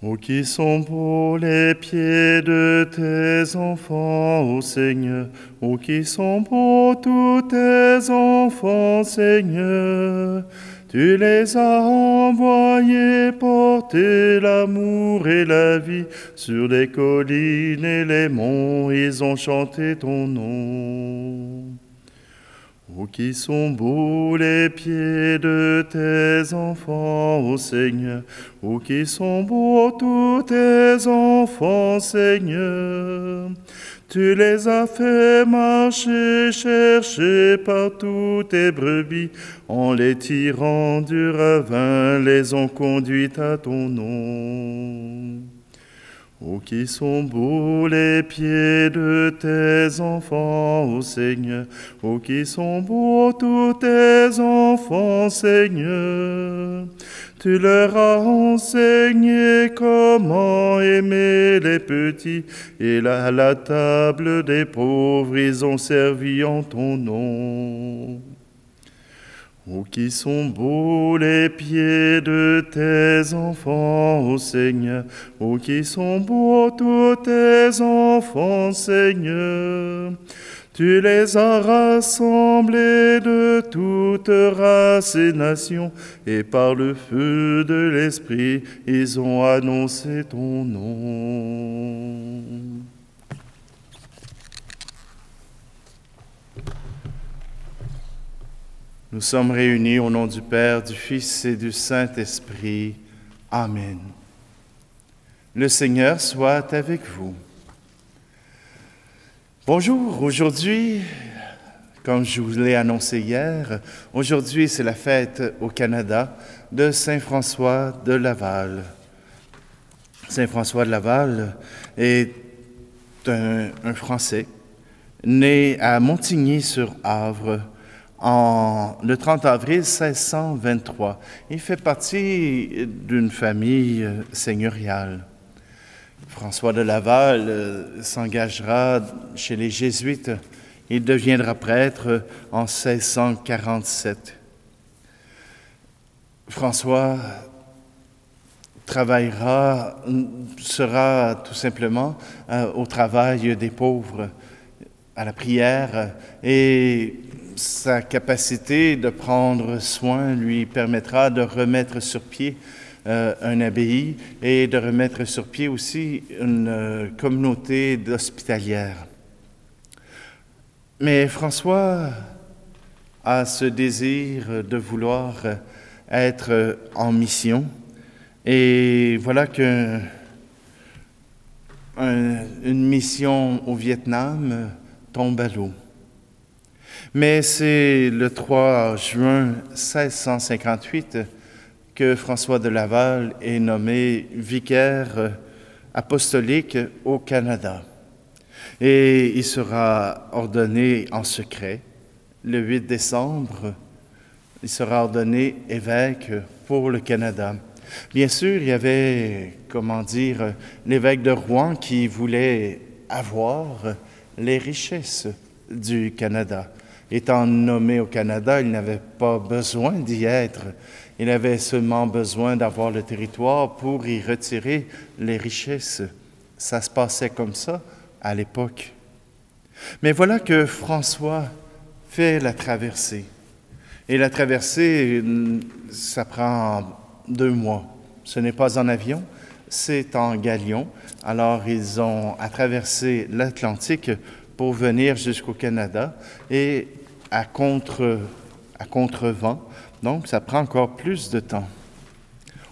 Oh, qui sont beaux les pieds de tes enfants, ô Seigneur. Oh, qui sont beaux tous tes enfants, Seigneur. Tu les as envoyés porter l'amour et la vie. Sur les collines et les monts, ils ont chanté ton nom. Oh, qui sont beaux les pieds de tes enfants, ô Seigneur. Oh, qui sont beaux tous tes enfants, Seigneur. Tu les as fait marcher, chercher partout tes brebis. En les tirant du ravin, les ont conduites à ton nom. Oh, qui sont beaux les pieds de tes enfants, ô Seigneur. Oh, qui sont beaux tous tes enfants, Seigneur. Tu leur as enseigné comment aimer les petits, et à la table des pauvres, ils ont servi en ton nom. Oh, qui sont beaux les pieds de tes enfants, ô Seigneur. Oh, qui sont beaux tous tes enfants, Seigneur. Tu les as rassemblés de toutes races et nations, et par le feu de l'Esprit, ils ont annoncé ton nom. Nous sommes réunis au nom du Père, du Fils et du Saint-Esprit. Amen. Le Seigneur soit avec vous. Bonjour, aujourd'hui, comme je vous l'ai annoncé hier, aujourd'hui c'est la fête au Canada de Saint François de Laval. Saint François de Laval est un Français né à Montigny-sur-Avre, le 30 avril 1623. Il fait partie d'une famille seigneuriale. François de Laval s'engagera chez les Jésuites. Il deviendra prêtre en 1647. François sera tout simplement au travail des pauvres, à la prière, et sa capacité de prendre soin lui permettra de remettre sur pied une abbaye et de remettre sur pied aussi une communauté d'hospitalières. Mais François a ce désir de vouloir être en mission, et voilà qu'une mission au Vietnam tombe à l'eau. Mais c'est le 3 juin 1658 que François de Laval est nommé vicaire apostolique au Canada. Et il sera ordonné en secret. Le 8 décembre, il sera ordonné évêque pour le Canada. Bien sûr, il y avait, l'évêque de Rouen qui voulait avoir les richesses du Canada. Étant nommé au Canada, il n'avait pas besoin d'y être. Il avait seulement besoin d'avoir le territoire pour y retirer les richesses. Ça se passait comme ça à l'époque. Mais voilà que François fait la traversée. Et la traversée, ça prend 2 mois. Ce n'est pas en avion, c'est en galion. Alors, ils ont à traverser l'Atlantique pour venir jusqu'au Canada et à contrevent. Donc, ça prend encore plus de temps.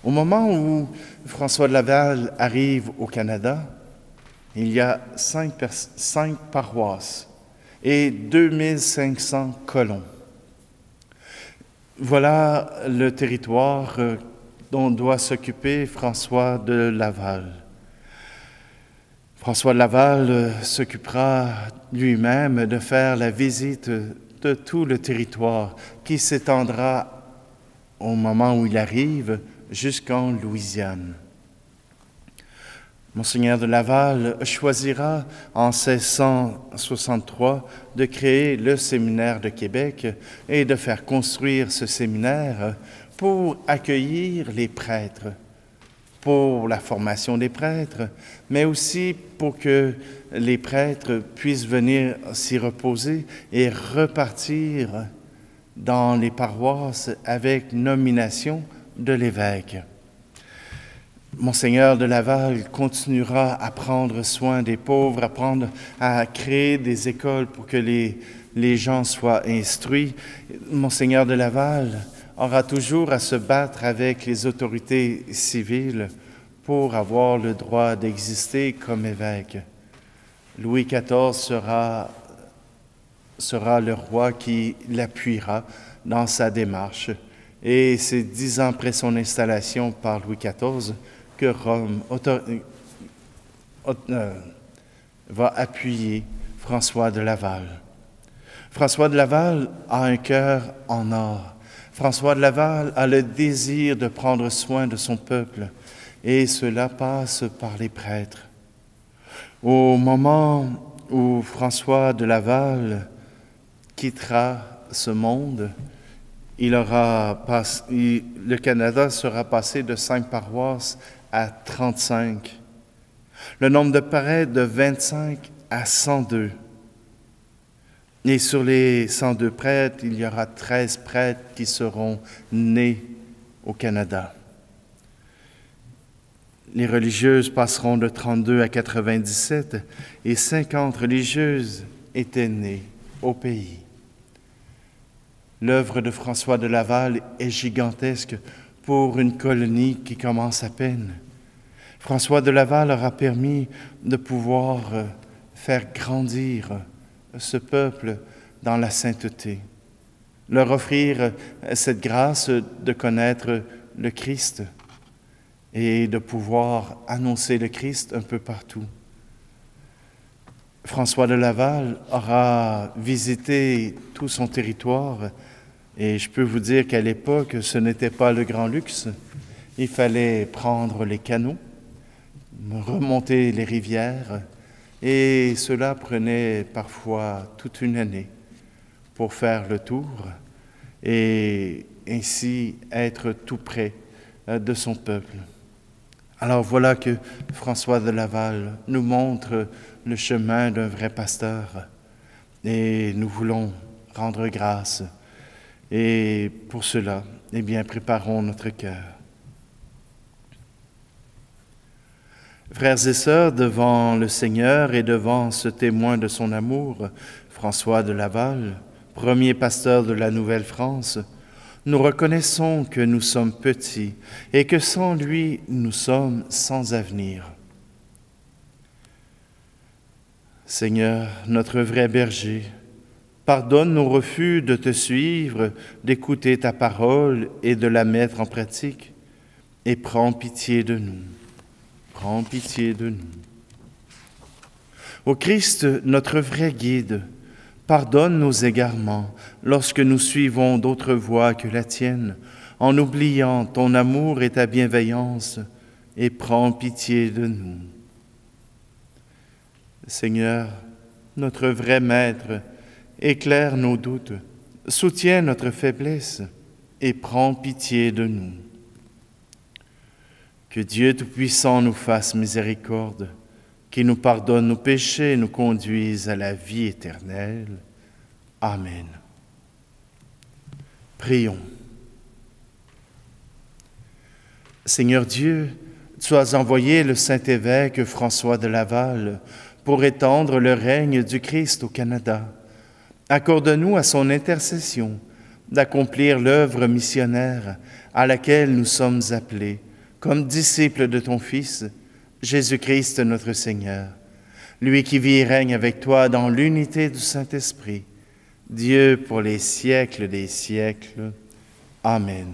Au moment où François de Laval arrive au Canada, il y a 5 paroisses et 2500 colons. Voilà le territoire dont doit s'occuper François de Laval. François de Laval s'occupera lui-même de faire la visite de tout le territoire qui s'étendra au moment où il arrive jusqu'en Louisiane. Monseigneur de Laval choisira en 1663 de créer le séminaire de Québec et de faire construire ce séminaire pour accueillir les prêtres. pour la formation des prêtres, mais aussi pour que les prêtres puissent venir s'y reposer et repartir dans les paroisses avec nomination de l'évêque. Monseigneur de Laval continuera à prendre soin des pauvres, à créer des écoles pour que les gens soient instruits. Monseigneur de Laval aura toujours à se battre avec les autorités civiles pour avoir le droit d'exister comme évêque. Louis XIV sera le roi qui l'appuiera dans sa démarche. Et c'est 10 ans après son installation par Louis XIV que Rome va appuyer François de Laval. François de Laval a un cœur en or. François de Laval a le désir de prendre soin de son peuple, et cela passe par les prêtres. Au moment où François de Laval quittera ce monde, le Canada sera passé de 5 paroisses à 35. Le nombre de prêtres de 25 à 102. Et sur les 102 prêtres, il y aura 13 prêtres qui seront nés au Canada. Les religieuses passeront de 32 à 97 et 50 religieuses étaient nées au pays. L'œuvre de François de Laval est gigantesque pour une colonie qui commence à peine. François de Laval aura permis de pouvoir faire grandir ce peuple dans la sainteté, leur offrir cette grâce de connaître le Christ et de pouvoir annoncer le Christ un peu partout. François de Laval aura visité tout son territoire et je peux vous dire qu'à l'époque, ce n'était pas le grand luxe. Il fallait prendre les canaux, remonter les rivières, et cela prenait parfois toute une année pour faire le tour et ainsi être tout près de son peuple. Alors voilà que François de Laval nous montre le chemin d'un vrai pasteur et nous voulons rendre grâce. Et pour cela, eh bien, préparons notre cœur. Frères et sœurs, devant le Seigneur et devant ce témoin de son amour, François de Laval, premier pasteur de la Nouvelle-France, nous reconnaissons que nous sommes petits et que sans lui, nous sommes sans avenir. Seigneur, notre vrai berger, pardonne nos refus de te suivre, d'écouter ta parole et de la mettre en pratique, et prends pitié de nous. Prends pitié de nous. Ô Christ, notre vrai guide, pardonne nos égarements lorsque nous suivons d'autres voies que la tienne, en oubliant ton amour et ta bienveillance, et prends pitié de nous. Seigneur, notre vrai Maître, éclaire nos doutes, soutiens notre faiblesse, et prends pitié de nous. Que Dieu Tout-Puissant nous fasse miséricorde, qu'il nous pardonne nos péchés et nous conduise à la vie éternelle. Amen. Prions. Seigneur Dieu, tu as envoyé le Saint-Évêque François de Laval pour étendre le règne du Christ au Canada. Accorde-nous à son intercession d'accomplir l'œuvre missionnaire à laquelle nous sommes appelés, comme disciples de ton Fils, Jésus-Christ notre Seigneur, lui qui vit et règne avec toi dans l'unité du Saint-Esprit, Dieu pour les siècles des siècles. Amen.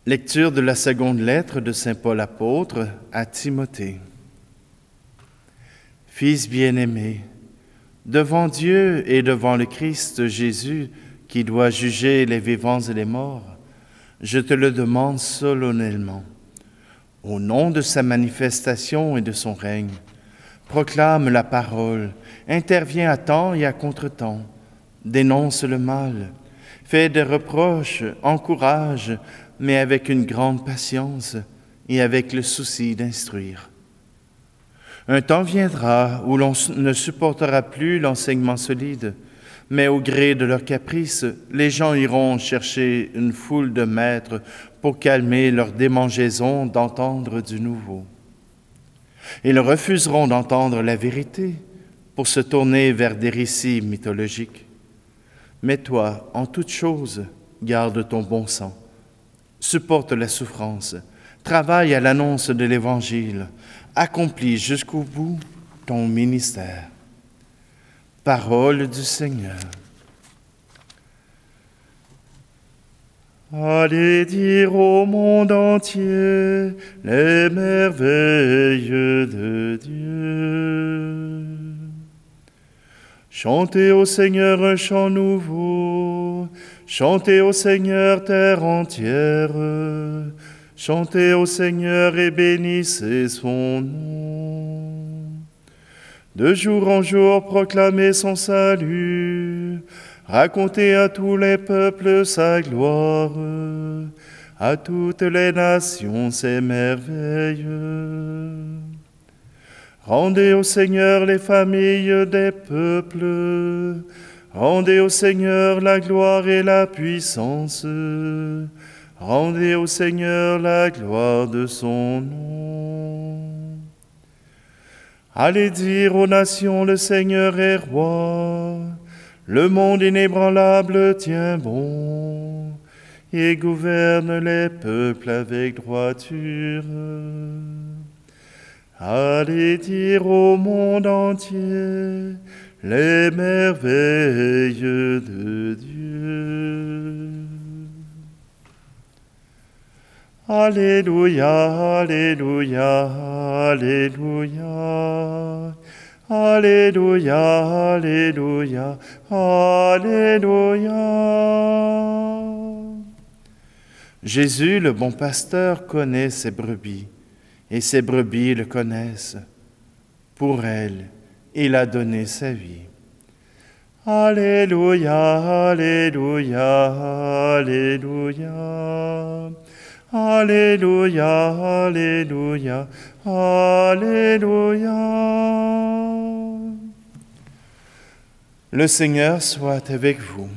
Lecture de la seconde lettre de saint Paul apôtre à Timothée. Fils bien-aimé, devant Dieu et devant le Christ Jésus, qui doit juger les vivants et les morts, je te le demande solennellement. Au nom de sa manifestation et de son règne, proclame la parole, interviens à temps et à contre-temps, dénonce le mal, Fais des reproches, encourage, mais avec une grande patience et avec le souci d'instruire. Un temps viendra où l'on ne supportera plus l'enseignement solide, mais au gré de leurs caprices, les gens iront chercher une foule de maîtres pour calmer leur démangeaison d'entendre du nouveau. Ils refuseront d'entendre la vérité pour se tourner vers des récits mythologiques. Mais toi, en toute chose, garde ton bon sens, supporte la souffrance, travaille à l'annonce de l'Évangile, accomplis jusqu'au bout ton ministère. Parole du Seigneur. Allez dire au monde entier les merveilles de Dieu. Chantez au Seigneur un chant nouveau, chantez au Seigneur terre entière, chantez au Seigneur et bénissez son nom. De jour en jour proclamez son salut, racontez à tous les peuples sa gloire, à toutes les nations ses merveilles. Rendez au Seigneur les familles des peuples, rendez au Seigneur la gloire et la puissance, rendez au Seigneur la gloire de son nom. Allez dire aux nations, le Seigneur est roi, le monde inébranlable tient bon, et gouverne les peuples avec droiture. Allez dire au monde entier les merveilles de Dieu. Alléluia, alléluia, alléluia, alléluia, alléluia, alléluia. Jésus, le bon pasteur, connaît ses brebis, et ses brebis le connaissent. Pour elles, il a donné sa vie. Alléluia, alléluia, alléluia. Alléluia, alléluia, alléluia. Le Seigneur soit avec vous.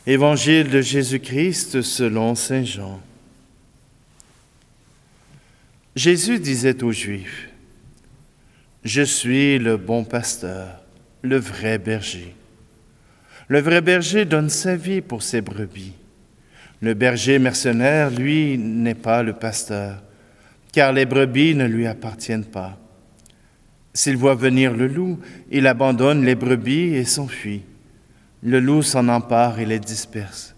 Évangile de Jésus-Christ selon saint Jean. Jésus disait aux Juifs, « Je suis le bon pasteur, le vrai berger. Le vrai berger donne sa vie pour ses brebis. Le berger mercenaire, lui, n'est pas le pasteur, car les brebis ne lui appartiennent pas. S'il voit venir le loup, il abandonne les brebis et s'enfuit. Le loup s'en empare et les disperse.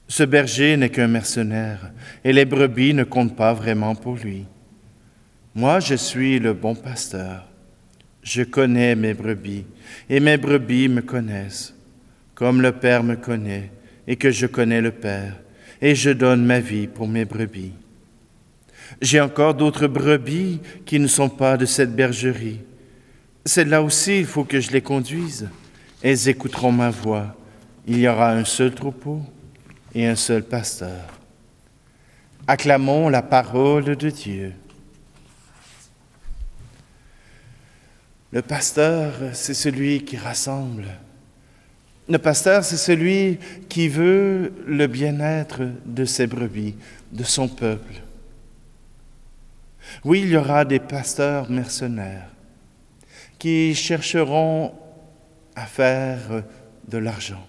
Ce berger n'est qu'un mercenaire, et les brebis ne comptent pas vraiment pour lui. Moi, je suis le bon pasteur. Je connais mes brebis, et mes brebis me connaissent, comme le Père me connaît, et que je connais le Père, et je donne ma vie pour mes brebis. J'ai encore d'autres brebis qui ne sont pas de cette bergerie. Celles-là aussi, il faut que je les conduise. Elles écouteront ma voix. Il y aura un seul troupeau et un seul pasteur. Acclamons la parole de Dieu. Le pasteur, c'est celui qui rassemble. Le pasteur, c'est celui qui veut le bien-être de ses brebis, de son peuple. Oui, il y aura des pasteurs mercenaires qui chercheront à faire de l'argent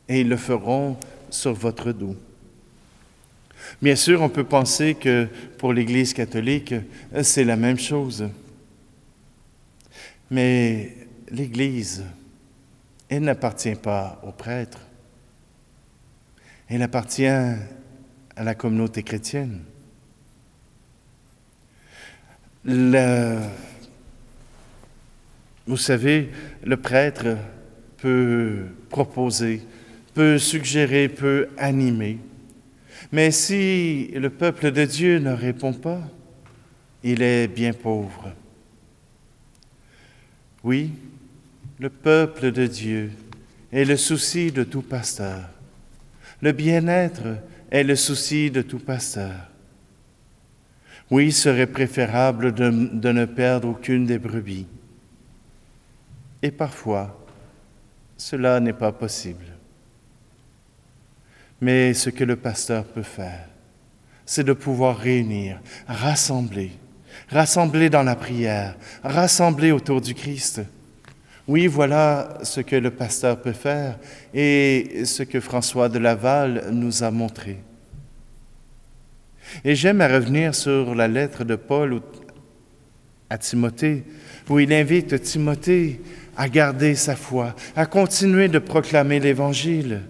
et ils le feront sur votre dos. Bien sûr, on peut penser que pour l'Église catholique, c'est la même chose. Mais l'Église, elle n'appartient pas aux prêtres. Elle appartient à la communauté chrétienne. Vous savez, le prêtre peut proposer, peut suggérer, peut animer. Mais si le peuple de Dieu ne répond pas, il est bien pauvre. Oui, le peuple de Dieu est le souci de tout pasteur. Le bien-être est le souci de tout pasteur. Oui, il serait préférable de ne perdre aucune des brebis. Et parfois, cela n'est pas possible. Mais ce que le pasteur peut faire, c'est de pouvoir réunir, rassembler dans la prière, rassembler autour du Christ. Oui, voilà ce que le pasteur peut faire et ce que François de Laval nous a montré. Et j'aime revenir sur la lettre de Paul à Timothée, où il invite Timothée à garder sa foi, à continuer de proclamer l'Évangile.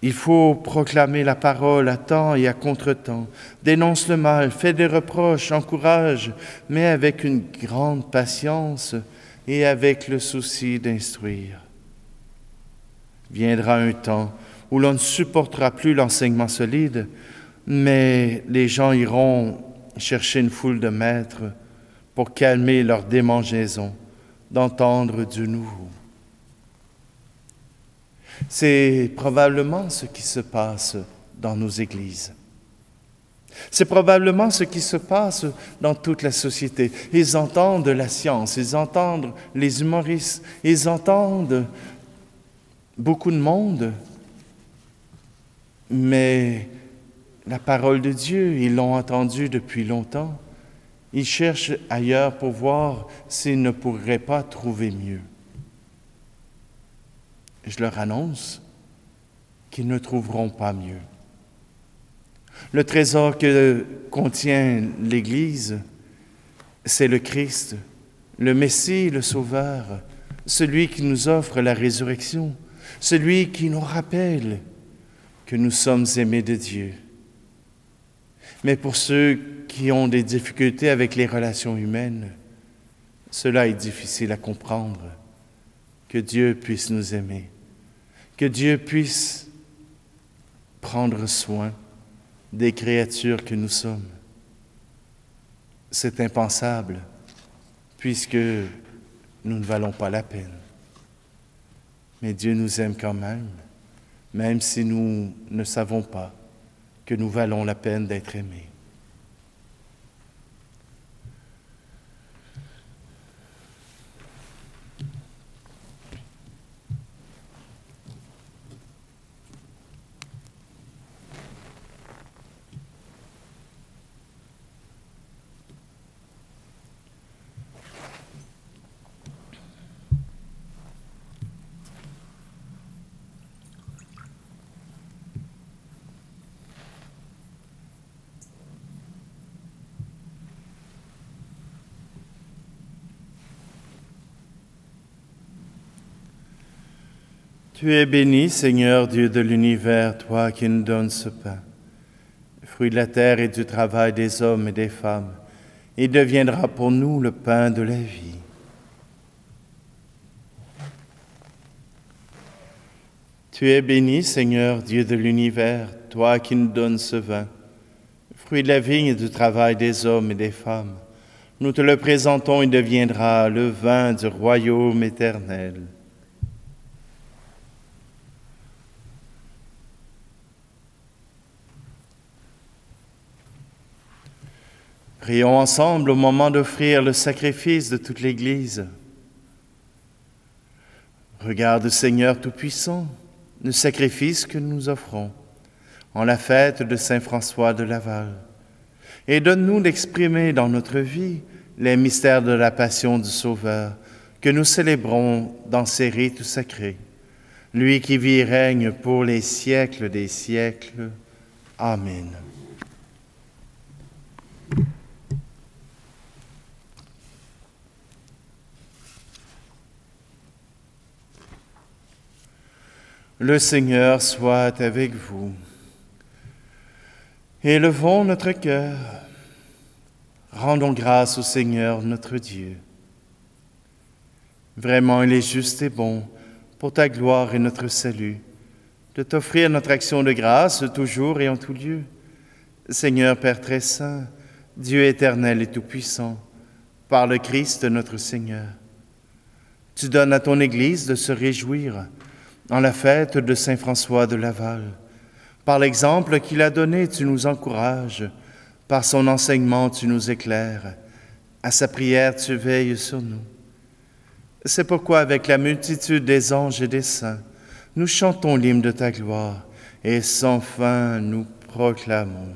Il faut proclamer la parole à temps et à contre-temps, dénonce le mal, fait des reproches, encourage, mais avec une grande patience et avec le souci d'instruire. Viendra un temps où l'on ne supportera plus l'enseignement solide, mais les gens iront chercher une foule de maîtres pour calmer leur démangeaison d'entendre du nouveau. C'est probablement ce qui se passe dans nos églises. C'est probablement ce qui se passe dans toute la société. Ils entendent la science, ils entendent les humoristes, ils entendent beaucoup de monde, mais la parole de Dieu, ils l'ont entendue depuis longtemps. Ils cherchent ailleurs pour voir s'ils ne pourraient pas trouver mieux. Je leur annonce qu'ils ne trouveront pas mieux. Le trésor que contient l'Église, c'est le Christ, le Messie, le Sauveur, celui qui nous offre la résurrection, celui qui nous rappelle que nous sommes aimés de Dieu. Mais pour ceux qui ont des difficultés avec les relations humaines, cela est difficile à comprendre. Que Dieu puisse nous aimer, que Dieu puisse prendre soin des créatures que nous sommes. C'est impensable, puisque nous ne valons pas la peine. Mais Dieu nous aime quand même si nous ne savons pas que nous valons la peine d'être aimés. Tu es béni, Seigneur Dieu de l'univers, toi qui nous donnes ce pain, fruit de la terre et du travail des hommes et des femmes. Il deviendra pour nous le pain de la vie. Tu es béni, Seigneur Dieu de l'univers, toi qui nous donnes ce vin, fruit de la vigne et du travail des hommes et des femmes. Nous te le présentons, il deviendra le vin du royaume éternel. Prions ensemble au moment d'offrir le sacrifice de toute l'Église. Regarde, Seigneur Tout-Puissant, le sacrifice que nous offrons en la fête de Saint François de Laval, et donne-nous d'exprimer dans notre vie les mystères de la passion du Sauveur que nous célébrons dans ces rites sacrés. Lui qui vit et règne pour les siècles des siècles. Amen. Le Seigneur soit avec vous. Élevons notre cœur. Rendons grâce au Seigneur notre Dieu. Vraiment, il est juste et bon, pour ta gloire et notre salut, de t'offrir notre action de grâce toujours et en tout lieu. Seigneur Père très saint, Dieu éternel et tout-puissant, par le Christ notre Seigneur, Tu donnes à ton Église de se réjouir en la fête de Saint François de Laval. Par l'exemple qu'il a donné, tu nous encourages. Par son enseignement, tu nous éclaires. À sa prière, tu veilles sur nous. C'est pourquoi, avec la multitude des anges et des saints, nous chantons l'hymne de ta gloire et sans fin nous proclamons.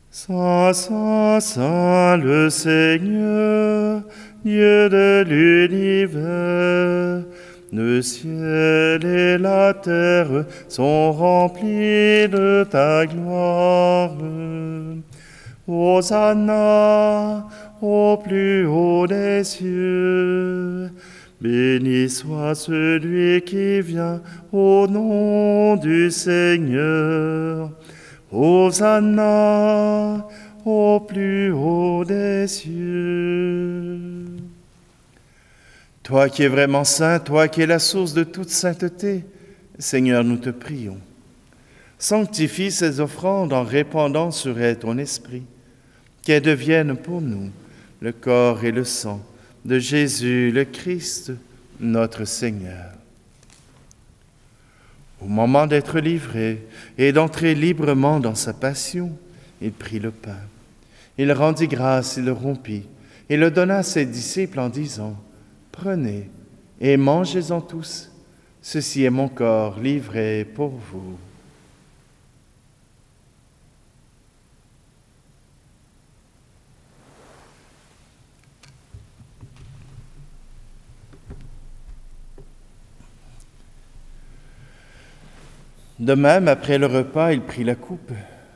Saint, Saint, Saint, le Seigneur, Dieu de l'univers, le ciel et la terre sont remplis de ta gloire. Hosanna au plus haut des cieux. Béni soit celui qui vient au nom du Seigneur. Hosanna au plus haut des cieux. Toi qui es vraiment saint, toi qui es la source de toute sainteté, Seigneur, nous te prions. Sanctifie ces offrandes en répandant sur elles ton esprit, qu'elles deviennent pour nous le corps et le sang de Jésus le Christ, notre Seigneur. Au moment d'être livré et d'entrer librement dans sa passion, il prit le pain. Il rendit grâce, il le rompit et le donna à ses disciples en disant : « Prenez et mangez-en tous, ceci est mon corps livré pour vous. » De même, après le repas, il prit la coupe.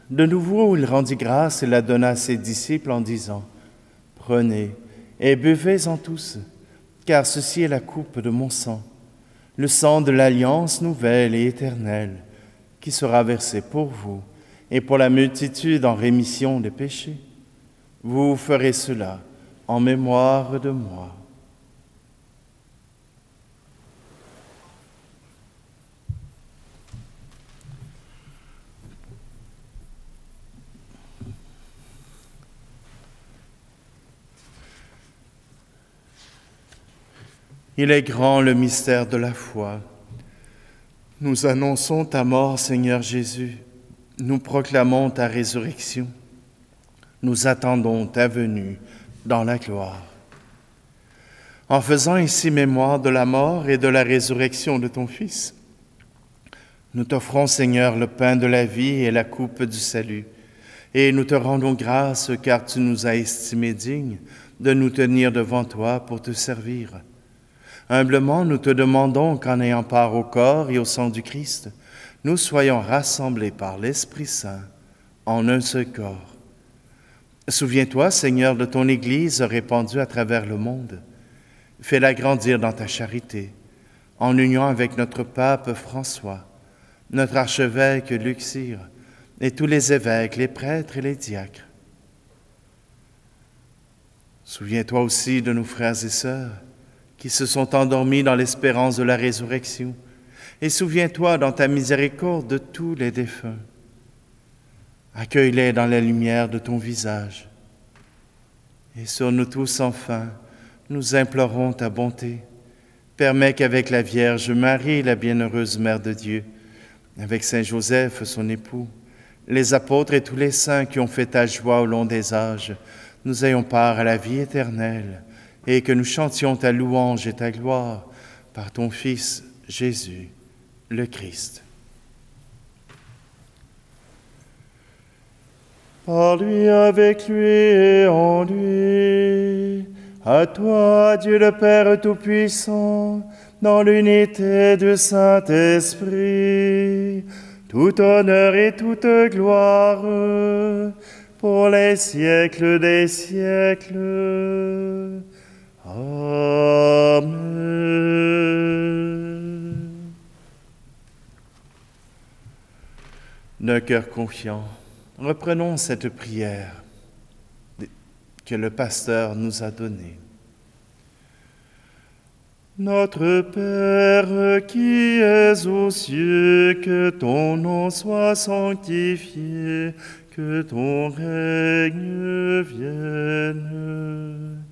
De nouveau, il rendit grâce et la donna à ses disciples en disant : « Prenez et buvez-en tous, car ceci est la coupe de mon sang, le sang de l'alliance nouvelle et éternelle, qui sera versé pour vous et pour la multitude en rémission des péchés. Vous ferez cela en mémoire de moi. » Il est grand le mystère de la foi. Nous annonçons ta mort, Seigneur Jésus. Nous proclamons ta résurrection. Nous attendons ta venue dans la gloire. En faisant ici mémoire de la mort et de la résurrection de ton Fils, nous t'offrons, Seigneur, le pain de la vie et la coupe du salut, et nous te rendons grâce car tu nous as estimés dignes de nous tenir devant toi pour te servir. Humblement, nous te demandons qu'en ayant part au corps et au sang du Christ, nous soyons rassemblés par l'Esprit Saint en un seul corps. Souviens-toi, Seigneur, de ton Église répandue à travers le monde. Fais-la grandir dans ta charité, en union avec notre pape François, notre archevêque Luxire, et tous les évêques, les prêtres et les diacres. Souviens-toi aussi de nos frères et sœurs, qui se sont endormis dans l'espérance de la résurrection, et souviens-toi dans ta miséricorde de tous les défunts. Accueille-les dans la lumière de ton visage. Et sur nous tous, enfin, nous implorons ta bonté. Permets qu'avec la Vierge Marie, la bienheureuse Mère de Dieu, avec Saint Joseph, son époux, les apôtres et tous les saints qui ont fait ta joie au long des âges, nous ayons part à la vie éternelle, et que nous chantions ta louange et ta gloire par ton Fils Jésus, le Christ. Par lui, avec lui et en lui, à toi, Dieu le Père Tout-Puissant, dans l'unité du Saint-Esprit, tout honneur et toute gloire, pour les siècles des siècles. Amen. D'un cœur confiant, reprenons cette prière que le pasteur nous a donnée. Notre Père qui es aux cieux, que ton nom soit sanctifié, que ton règne vienne.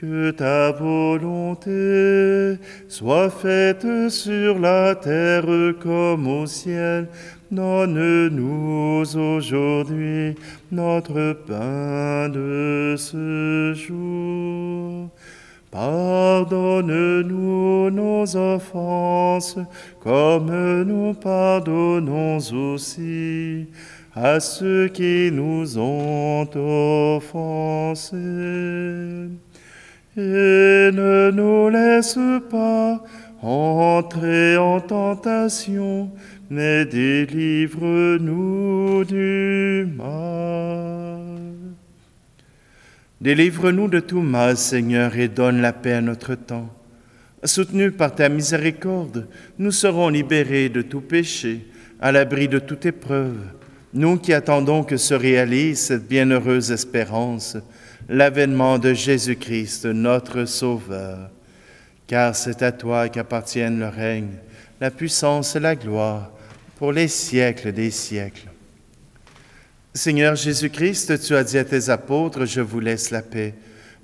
Que ta volonté soit faite sur la terre comme au ciel. Donne-nous aujourd'hui notre pain de ce jour. Pardonne-nous nos offenses, comme nous pardonnons aussi à ceux qui nous ont offensés. Et ne nous laisse pas entrer en tentation, mais délivre-nous du mal. Délivre-nous de tout mal, Seigneur, et donne la paix à notre temps. Soutenus par ta miséricorde, nous serons libérés de tout péché, à l'abri de toute épreuve, nous qui attendons que se réalise cette bienheureuse espérance, l'avènement de Jésus-Christ, notre Sauveur. Car c'est à toi qu'appartiennent le règne, la puissance et la gloire, pour les siècles des siècles. Seigneur Jésus-Christ, tu as dit à tes apôtres, « Je vous laisse la paix,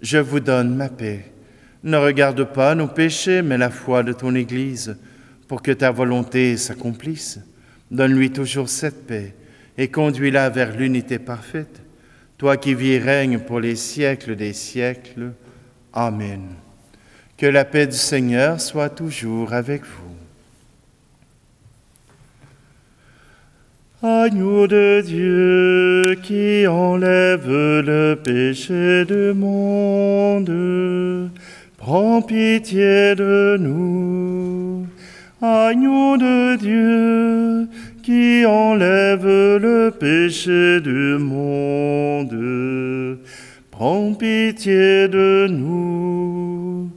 je vous donne ma paix. Ne regarde pas nos péchés, mais la foi de ton Église, pour que ta volonté s'accomplisse. Donne-lui toujours cette paix, et conduis-la vers l'unité parfaite. Toi qui vis et règnes pour les siècles des siècles. Amen. Que la paix du Seigneur soit toujours avec vous. Agneau de Dieu qui enlève le péché du monde, prends pitié de nous. Agneau de Dieu qui enlève le péché du monde, prends pitié de nous.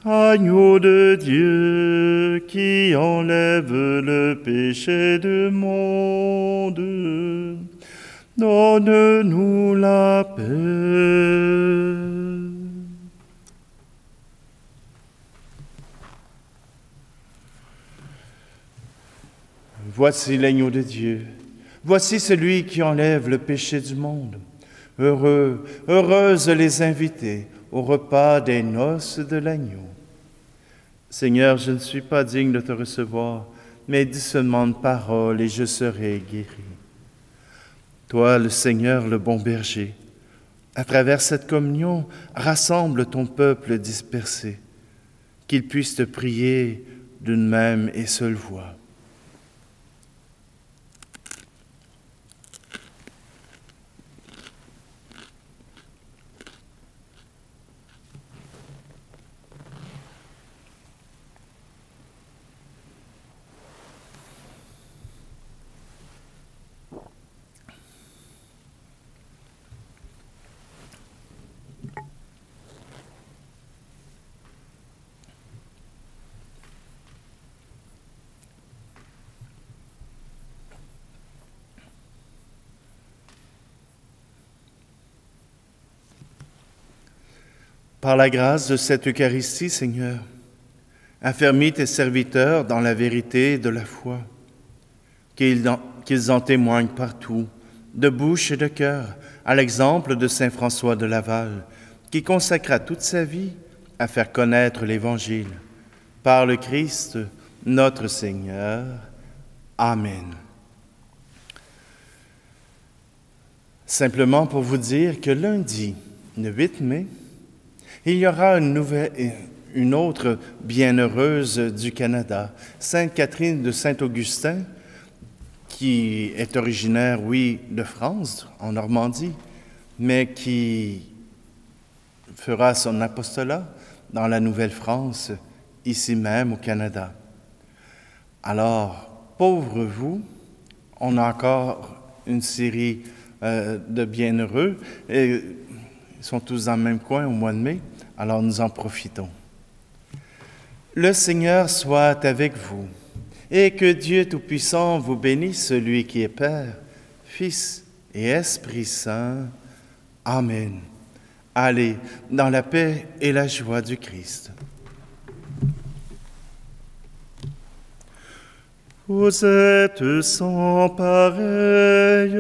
Agneau de Dieu qui enlève le péché du monde, donne-nous la paix. Voici l'agneau de Dieu, voici celui qui enlève le péché du monde. Heureux, heureuses les invités au repas des noces de l'agneau. Seigneur, je ne suis pas digne de te recevoir, mais dis seulement une parole et je serai guéri. Toi, le Seigneur, le bon berger, à travers cette communion, rassemble ton peuple dispersé, qu'il puisse te prier d'une même et seule voix. Par la grâce de cette Eucharistie, Seigneur, affermis tes serviteurs dans la vérité de la foi, qu'ils en témoignent partout, de bouche et de cœur, à l'exemple de saint François de Laval, qui consacra toute sa vie à faire connaître l'Évangile. Par le Christ, notre Seigneur. Amen. Simplement pour vous dire que lundi, le 8 mai, il y aura une autre bienheureuse du Canada, Sainte Catherine de Saint-Augustin, qui est originaire, oui, de France, en Normandie, mais qui fera son apostolat dans la Nouvelle-France, ici même au Canada. Alors, pauvres vous, on a encore une série de bienheureux, et ils sont tous dans le même coin au mois de mai, alors nous en profitons. Le Seigneur soit avec vous, et que Dieu Tout-Puissant vous bénisse, celui qui est Père, Fils et Esprit Saint. Amen. Allez dans la paix et la joie du Christ. Vous êtes sans pareil,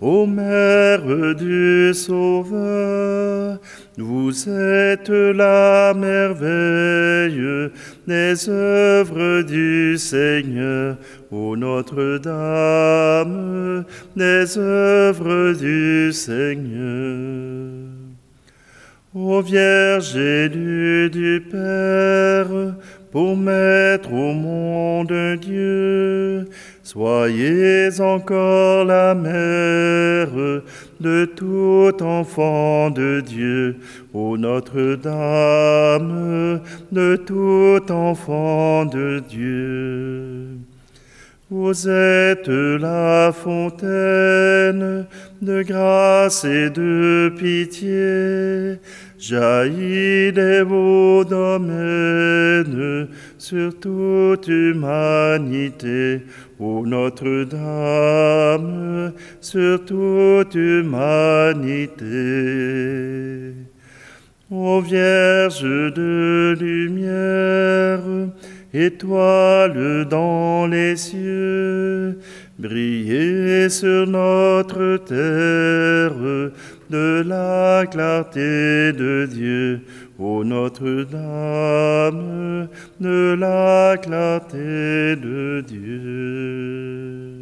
ô Mère du Sauveur, Vous êtes la merveille des œuvres du Seigneur, ô Notre-Dame, des œuvres du Seigneur. Ô Vierge élue du Père, pour mettre au monde Dieu, soyez encore la mère de tout enfant de Dieu, ô Notre-Dame, de tout enfant de Dieu. Vous êtes la fontaine de grâce et de pitié, jaillit des beaux domaines sur toute humanité, ô Notre-Dame, sur toute humanité. Ô Vierge de lumière, étoile dans les cieux, brillez sur notre terre de la clarté de Dieu, ô Notre-Dame, de la clarté de Dieu.